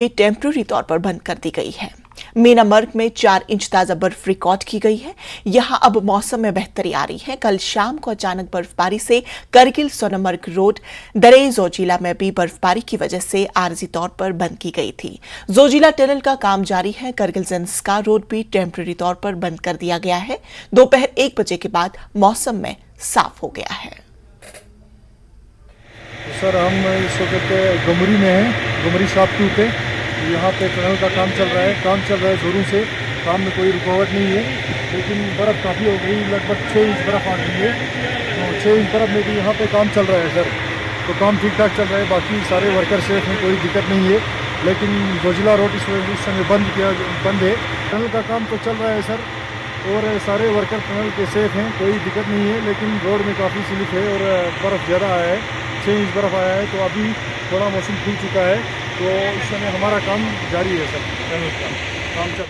Temporary तौर पर बंद कर दी गई है। मीनामर्ग में 4 इंच ताजा बर्फ रिकॉर्ड की गई है। यहां अब मौसम में बेहतरी आ रही है। कल शाम को अचानक बर्फबारी से करगिल सोनमर्ग रोड दरेई जोजिला में भी बर्फबारी की वजह से आरजी तौर पर बंद की गई थी। जोजिला टनल का काम जारी है। करगिल जंस्कार रोड भी टेम्पररी तौर पर बंद कर दिया गया है। दोपहर 1 बजे के बाद मौसम में साफ हो गया है। सर, हम इस वक्त गमरी में हैं, गमरी शॉप 2 पे। यहाँ पे टनल का काम चल रहा है जोरों से। काम में कोई रुकावट नहीं है, लेकिन बर्फ़ काफ़ी हो गई, लगभग 6 इंच बर्फ़ आ गई है। तो 6 इंच बर्फ़ में भी यहाँ पे काम चल रहा है सर। तो काम ठीक ठाक चल रहा है, बाकी सारे वर्कर सेफ हैं, कोई दिक्कत नहीं है। लेकिन जोजिला रोड इस समय बंद है। टनल का काम तो चल रहा है सर, और सारे वर्कर टनल के सेफ हैं, कोई दिक्कत नहीं है। लेकिन रोड में काफ़ी स्लिप है और बर्फ़ ज़्यादा आया है, 6 इंच बर्फ़ आया है। तो अभी थोड़ा मौसम खुल चुका है, तो इस समय हमारा काम जारी है सर। टनल का काम चल